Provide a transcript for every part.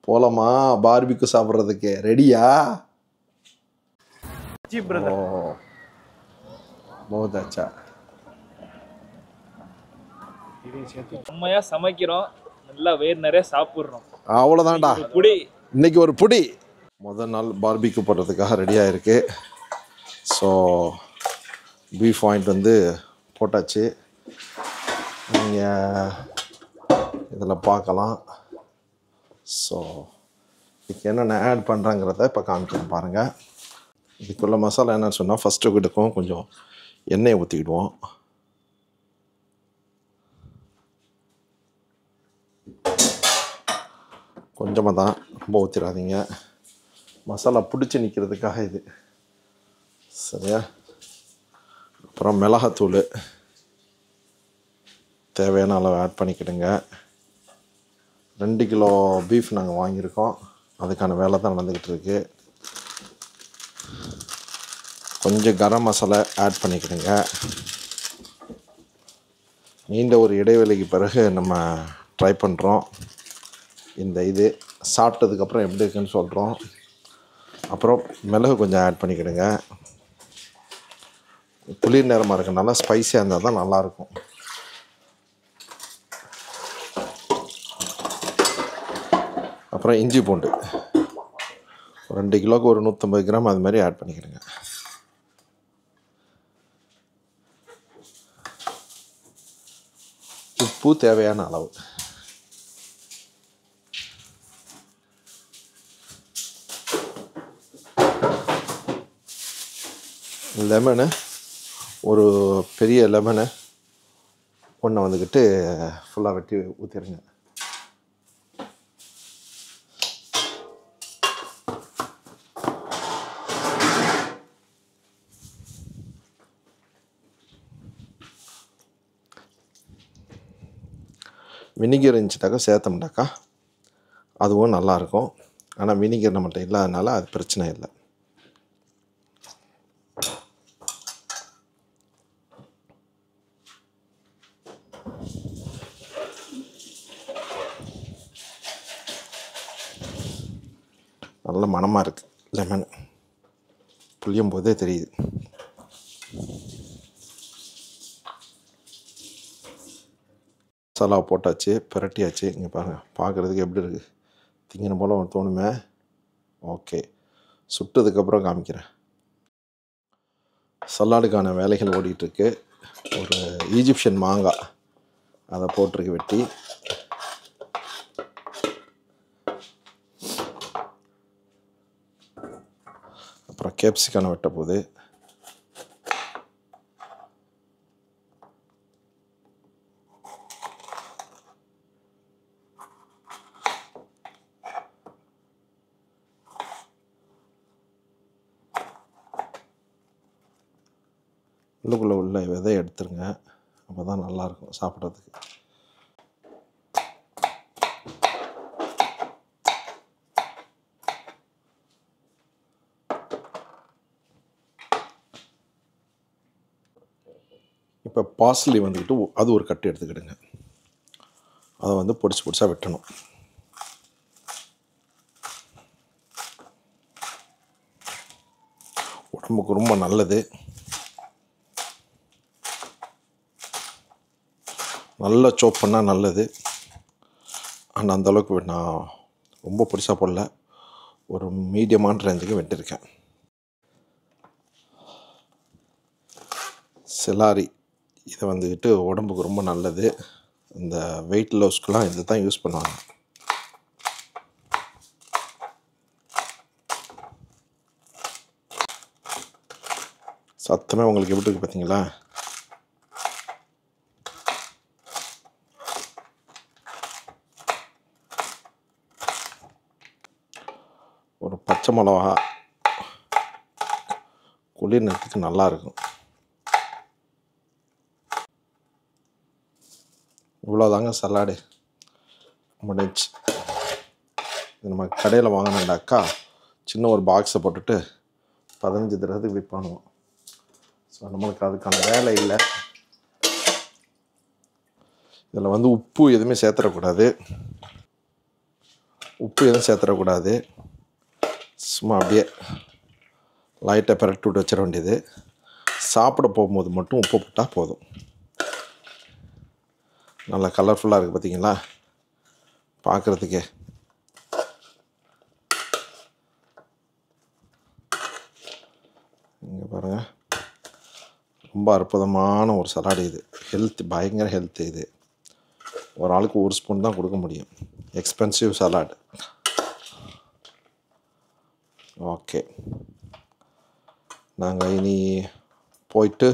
போலாமா பார்பிக்யூ சாப்பிட்றதுக்கு? ரெடியா? जी ब्रदर बहुत अच्छा செம்மையா சமைக்கிறோம், நல்லா வயிறு நிறைய சாப்பிட்றோம். அவ்வளோதான்டா. புடி இன்னைக்கு ஒரு புடி. முதல் நாள் பார்பிக்யூ போடுறதுக்காக ரெடியாக இருக்குது. ஸோ பீஃப் வாங்கிட்டு வந்து போட்டாச்சு. நீங்கள் இதில் பார்க்கலாம். ஸோ இதுக்கு என்னென்ன ஆட் பண்ணுறாங்கிறத இப்போ காமிக்கிறேன் பாருங்கள். இதுக்குள்ள மசாலா என்னன்னு சொன்னால், ஃபஸ்ட்டு கிட்டக்கும் கொஞ்சம் எண்ணெயை ஊற்றிக்கிடுவோம். கொஞ்சமாக தான், ரொம்ப ஊற்றிடாதீங்க. மசாலா பிடிச்சி நிற்கிறதுக்காக இது. சரியா? அப்புறம் மிளகாத்தூள் தேவையான அளவு ஆட் பண்ணிக்கிடுங்க. 2 கிலோ பீஃப் நாங்கள் வாங்கியிருக்கோம். அதுக்கான வேலை தான் நடந்துக்கிட்டு இருக்குது. கொஞ்சம் கரம் மசாலா ஆட் பண்ணிக்கிடுங்க. நீண்ட ஒரு இடைவெளிக்கு பிறகு நம்ம ட்ரை பண்ணுறோம். இது சாப்பிட்டதுக்கப்புறம் எப்படி இருக்குன்னு சொல்கிறோம். அப்புறம் மிளகு கொஞ்சம் ஆட் பண்ணிக்கிடுங்க. குளிர் நேரமாக இருக்கனால ஸ்பைஸியாக இருந்தால் தான் நல்லாயிருக்கும். அப்புறம் இஞ்சி பூண்டு 2 கிலோவுக்கு ஒரு 150 கிராம் அது மாதிரி ஆட் பண்ணிக்கிடுங்க. உப்பு தேவையான அளவு. லெமனு, ஒரு பெரிய லெமனு ஒன்று வந்துக்கிட்டு ஃபுல்லாக வெட்டி ஊற்றிடுங்க. வினிகர் இருந்துச்சுட்டாக்கா சேர்த்தோம்னாக்கா அதுவும் நல்லாயிருக்கும். ஆனால் வினிகர் நம்மகிட்ட இல்லாதனால அது பிரச்சனை இல்லை. நல்ல மணமாக இருக்குது. லெமன் புளியும் போதே தெரியுது. மசாலா போட்டாச்சு, பிரட்டியாச்சு. இங்கே பாருங்கள், பார்க்குறதுக்கு எப்படி இருக்குது, திங்கணும் போல் தோணுமே. ஓகே, சுட்டதுக்கப்புறம் காமிக்கிறேன். சலாடுக்கான வேலைகள் ஓடிட்டுருக்கு. ஒரு ஈஜிப்ஷியன் மாங்காய் அதை போட்டிருக்கு வெட்டி. அப்புறம் கேப்சிக்கான வெட்ட போகுது. உள்ளுக்குள்ளே உள்ள விதையை எடுத்துருங்க, அப்போ தான் நல்லாயிருக்கும் சாப்பிட்றதுக்கு. இப்போ பார்ஸ்லி வந்துக்கிட்டு அது ஒரு கட்டு எடுத்துக்கிடுங்க. அதை வந்து பொடிசாக வெட்டணும். உடம்புக்கு ரொம்ப நல்லது. நல்லா சோப் பண்ணால் நல்லது. ஆனால் அந்தளவுக்கு நான் ரொம்ப பொடிசாக போடல, ஒரு மீடியமான ரேஞ்சுக்கு வெட்டியிருக்கேன். செலாரி இதை வந்துக்கிட்டு உடம்புக்கு ரொம்ப நல்லது. இந்த வெயிட் லாஸ்க்குலாம் இதை தான் யூஸ் பண்ணுவாங்க. சத்தமே உங்களுக்கு எப்படி இருக்குது பார்த்தீங்களா? ஒரு பச்சை மிளகா குளிர் நேரத்துக்கு நல்லாயிருக்கும். இவ்வளோதாங்க சலாடு முடிஞ்சு. இது நம்ம கடையில் வாங்கினோம்டாக்கா சின்ன ஒரு பாக்ஸை போட்டுட்டு 15 திரத்துக்கு விற்பானுவோம். ஸோ நம்மளுக்கு அதுக்கான வேலை இல்லை. இதில் வந்து உப்பு எதுவுமே சேர்த்துடக்கூடாது. உப்பு எதுவும் சேர்த்துடக்கூடாது. சும்மா அப்படியே லைட்டாக பிரட்டி விட்டு வச்சிட வேண்டியது. சாப்பிட போகும்போது மட்டும் உப்பு போட்டால் போதும். நல்லா கலர்ஃபுல்லாக இருக்குது பார்த்தீங்களா பார்க்குறதுக்கே. இங்கே பாருங்கள், ரொம்ப அற்புதமான ஒரு சலாடு இது. பயங்கர ஹெல்த்து இது. ஒரு ஆளுக்கு ஒரு ஸ்பூன் தான் கொடுக்க முடியும். Expensive salad. ஓகே, நாங்கள் இனி போயிட்டு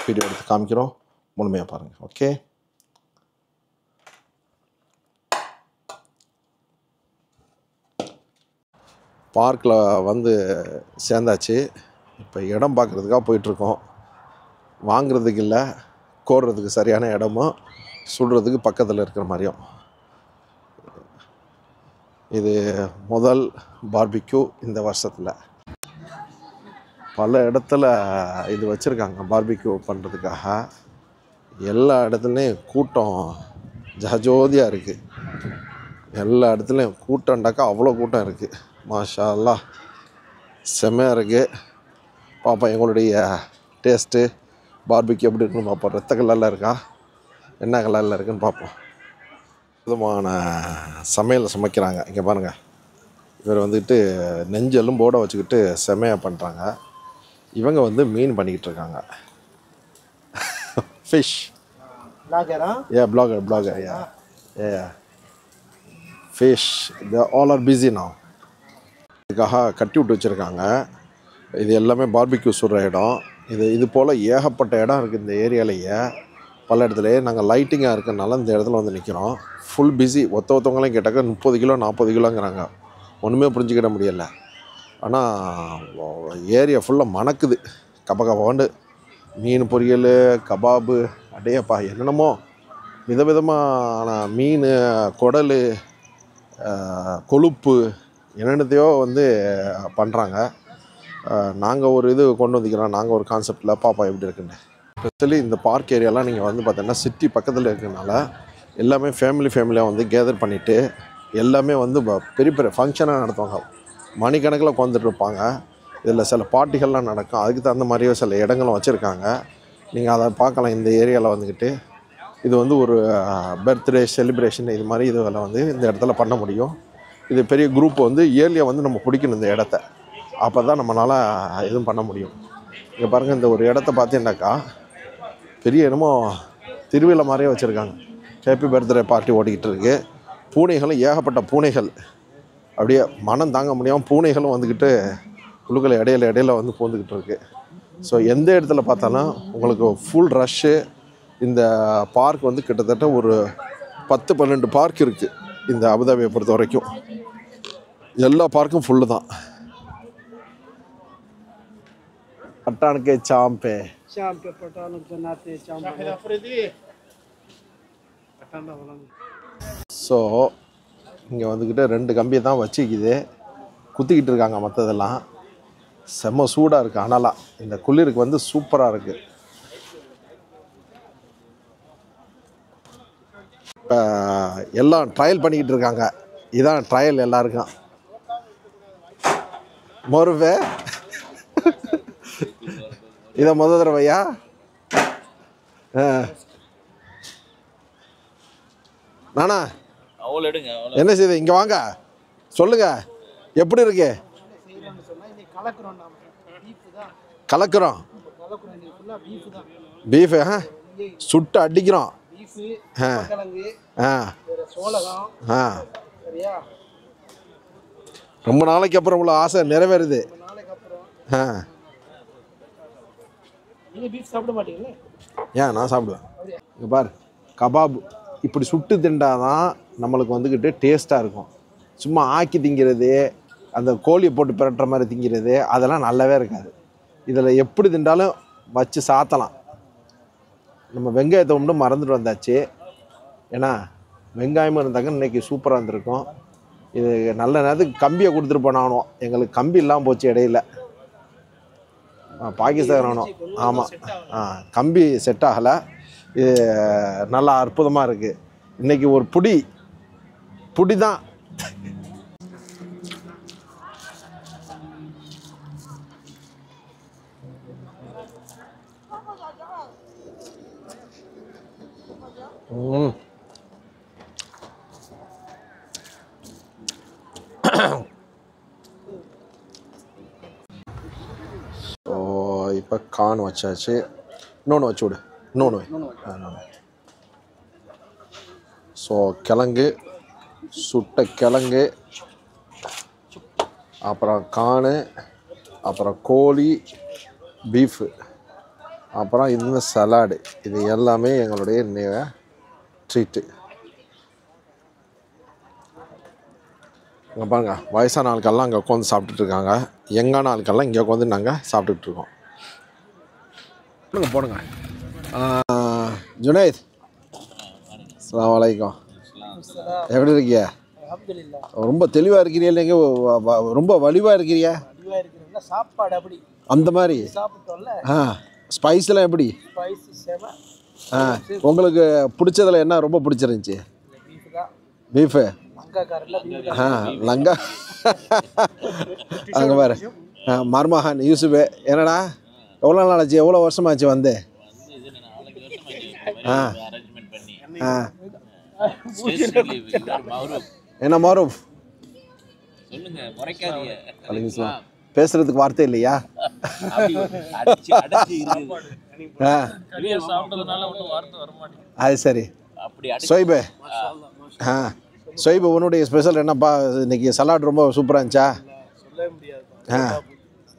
வீடியோ எடுத்து காமிக்கிறோம். முழுமையாக பாருங்கள். ஓகே, பார்க்கில் வந்து சேர்ந்தாச்சு. இப்போ இடம் பார்க்குறதுக்காக போயிட்டுருக்கோம். வாங்கிறதுக்கு இல்லை, கோடுறதுக்கு சரியான இடமும் சுடுறதுக்கு பக்கத்தில் இருக்கிற மாதிரியும். இது முதல் பார்பிக்யூ இந்த வருஷத்தில். பல இடத்துல இது வச்சுருக்காங்க பார்பிக்யூ பண்ணுறதுக்காக. எல்லா இடத்துலையும் கூட்டம் ஜகஜோதியாக இருக்குது. எல்லா இடத்துலையும் கூட்டம்டாக்கா அவ்வளோ கூட்டம் இருக்குது. மாஷா அல்லாஹ், செம்மையாக இருக்குது. பார்ப்போம் எங்களுடைய டேஸ்ட்டு பார்பிக்யூ எப்படி இருக்குன்னு பார்ப்போம். ரத்த கலரில் இருக்கா, என்ன கலரில் இருக்குன்னு பார்ப்போம். விதமான சமையல் சமைக்கிறாங்க. இங்கே பாருங்கள், இவர் வந்துட்டு நெஞ்செல்லாம் போட வச்சுக்கிட்டு செமையாக பண்ணுறாங்க. இவங்க வந்து மீன் பண்ணிக்கிட்டு இருக்காங்க. Fish blogger fish. All R busy now. இதுக்காக கட்டி விட்டு வச்சுருக்காங்க. இது எல்லாமே பார்பிக்யூ சுடுற இடம். இது போல் ஏகப்பட்ட இடம் இருக்குது இந்த ஏரியாலேயே. பல இடத்துலையே நாங்கள் லைட்டிங்காக இருக்கிறதுனால இந்த இடத்துல வந்து நிற்கிறோம். Full busy. ஒருத்தவங்களையும் கேட்டாக்கா 30 கிலோ 40 கிலோங்கிறாங்க. ஒன்றுமே புரிஞ்சுக்கிட முடியலை. ஆனால் ஏரியா ஃபுல்லாக மணக்குது. கபகபாண்டு மீன் பொரியல், கபாபு, அடையப்பா என்னென்னமோ விதவிதமான மீன், குடல், கொழுப்பு என்னென்னத்தையோ வந்து பண்ணுறாங்க. நாங்கள் ஒரு இது கொண்டு வந்துக்கிறோம். நாங்கள் ஒரு கான்செப்டில் பாப்பா எப்படி இருக்குன்னு. ஸ்பெஷலி இந்த பார்க் ஏரியாலாம் நீங்கள் வந்து பார்த்தீங்கன்னா சிட்டி பக்கத்தில் இருக்கிறதுனால எல்லாமே ஃபேமிலியாக வந்து கேதர் பண்ணிவிட்டு எல்லாமே வந்து பெரிய பெரிய ஃபங்க்ஷனாக நடத்துவாங்க. மணிக்கணக்கில் உட்காந்துட்டு இருப்பாங்க. இதில் சில பார்ட்டிகள்லாம் நடக்கும். அதுக்கு தகுந்த மாதிரியே சில இடங்களும் வச்சுருக்காங்க. நீங்கள் அதை பார்க்கலாம். இந்த ஏரியாவில் வந்துக்கிட்டு இது வந்து ஒரு பர்த்டே செலிப்ரேஷன் இது மாதிரி இதுவில் வந்து இந்த இடத்துல பண்ண முடியும். இது பெரிய குரூப் வந்து இயர்லியாக வந்து நம்ம பிடிக்கணும் இந்த இடத்த. அப்போ தான் நம்மளால் எதுவும் பண்ண முடியும். இங்கே பாருங்கள், இந்த ஒரு இடத்த பார்த்தீங்கன்னாக்கா பெரிய என்னமோ திருவிழா மாதிரியே வச்சுருக்காங்க. ஹேப்பி பர்த்டே பார்ட்டி ஓடிக்கிட்டு இருக்குது. பூனைகளும் ஏகப்பட்ட பூனைகள், அப்படியே மனம் தாங்க முடியாமல் பூனைகளும் வந்துக்கிட்டு உள்ளுக்களை இடையில வந்து பூந்துக்கிட்டு இருக்குது. ஸோ எந்த இடத்துல பார்த்தாலும் உங்களுக்கு ஃபுல் ரஷ்ஷு. இந்த பார்க் வந்து கிட்டத்தட்ட ஒரு 10-12 பார்க் இருக்குது இந்த அபுதாபியை பொறுத்த வரைக்கும். எல்லா பார்க்கும் ஃபுல்லு தான். பட்டானுக்கு சாம்பே ஸோ இங்கே வந்துக்கிட்டு 2 கம்பியை தான் வச்சுக்கிது குத்திக்கிட்டு இருக்காங்க. மற்றதெல்லாம் செம்ம சூடாக இருக்குது. அனலாக இந்த குளிருக்கு வந்து சூப்பராக இருக்குது. இப்போ எல்லாம் ட்ரையல் பண்ணிக்கிட்டு இருக்காங்க. இதான் ட்ரையல் எல்லாருக்கும். மொருவே இதை முதல் தடவையா? நானா என்ன செய்யுது? இங்கே வாங்க, சொல்லுங்க எப்படி இருக்கு? கலக்குறோம் பீஃபு சுட்டு அடிக்கிறோம். ரொம்ப நாளைக்கு அப்புறம் உள்ள ஆசை நிறைவேறுது. ஏன் நான் சாப்பிடுவேன். இங்கே பாரு, கபாப் இப்படி சுட்டு திண்டாதான் நம்மளுக்கு வந்துக்கிட்டு டேஸ்ட்டாக இருக்கும். சும்மா ஆக்கி திங்கிறது, அந்த கோழியை போட்டு பிரட்டுற மாதிரி திங்கிறது, அதெல்லாம் நல்லாவே இருக்காது. இதில் எப்படி திண்டாலும் வச்சு சாத்தலாம். நம்ம வெங்காயத்தை மட்டும் மறந்துட்டு வந்தாச்சு. ஏன்னா வெங்காயமும் இருந்தாங்க இன்றைக்கி சூப்பராக இருந்திருக்கும். இது நல்ல நேரத்துக்கு கம்பியை கொடுத்துட்டு போனானோ, எங்களுக்கு கம்பி இல்லாமல் போச்சு இடையில. பாகிஸ்தான் வேணும். ஆமாம், கம்பி செட் ஆகலை. இது நல்லா அற்புதமாக இருக்குது. இன்றைக்கி ஒரு புடி தான் ஸோ இப்போ கான் வச்சாச்சு. இன்னொன்று வச்சு விடு. இன்னொன்று ஸோ கிழங்கு, சுட்ட கிழங்கு, அப்புறம் கானு, அப்புறம் கோழி, பீஃபு, அப்புறம் இந்த சலாடு. இது எல்லாமே எங்களுடைய ட்ரீட்டு. இங்கே பாருங்க, வயசான ஆட்கள்லாம் அங்கே உட்காந்து சாப்பிட்டுட்ருக்காங்க. யங்கான ஆட்கள்லாம் இங்கே உட்காந்து நாங்கள் சாப்பிட்டுட்ருக்கோம். போடுங்க. ஜுனைத், அஸ்ஸலாமு அலைக்கும். எப்படி இருக்கீங்க? ரொம்ப தெளிவாக இருக்கிறீங்க. நீங்கள் ரொம்ப வலிவாக இருக்கிறீங்க. சாப்பாடு அப்படி அந்த மாதிரி ஸ்பைஸ்லாம் எப்படி? உங்களுக்கு பிடிச்சதில் என்ன ரொம்ப பிடிச்சிருந்துச்சி? பீஃபு. லங்கா அங்கே பாரு. மர்மஹான் யூசுஃபு. என்னடா எவ்வளோ நாள் ஆச்சு? எவ்வளோ வருஷமாச்சு வந்து? என்ன மாரூஃப் பேசுறதுக்கு வார்த்தை இல்லையா? அது சரி. சொய்பு, சொய்பு உன்னுடைய ஸ்பெஷல் என்னப்பா? இன்னைக்கு சலாட் ரொம்ப சூப்பராக இருந்துச்சா?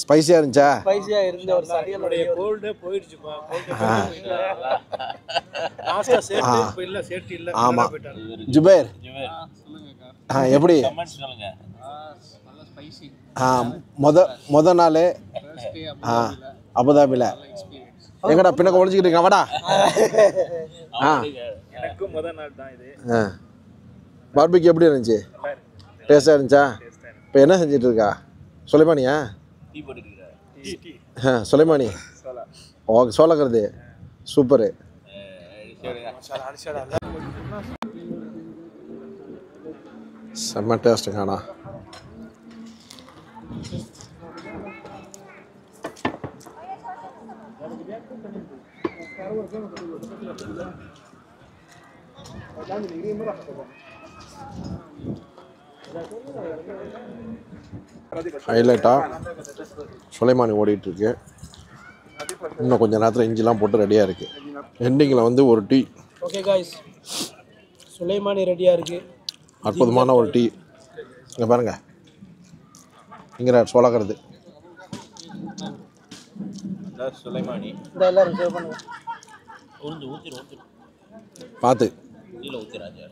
ஸ்பைசியாக இருந்துச்சா? ஆமாம். ஜுபேர் எப்படி? மொத நாள் அபுதாபியில் எங்கடா பின்னக்க ஒழிஞ்சிக்கிட்டு இருக்கா? வாடா. பார்பிக்கு எப்படி இருந்துச்சு? டேஸ்டாக இருந்துச்சா? இப்போ என்ன செஞ்சிட்டு இருக்கா? சுலைமானியா? சுலைமானி. ஓகே, சோளக்கிறது சூப்பரு. செம்ம டேஸ்ட்டுங்கண்ணா. ஹைலைட்டாக சுலைமானி ஓடிட்டுருக்கு. இன்னும் கொஞ்சம் நேரத்தில் இஞ்சிலாம் போட்டு ரெடியாக இருக்குது. எண்டிங்கில் வந்து ஒரு டீ. ஓகே காய்ஸ், சுலைமானி ரெடியாக இருக்குது. அற்புதமான ஒரு டீ. இங்கே பாருங்கள், இங்கே சோளக்கிறது. சுலைமானி எல்லாரும் சேவ் பண்ணுங்க. பார்த்து ஊற்றி ராஜா.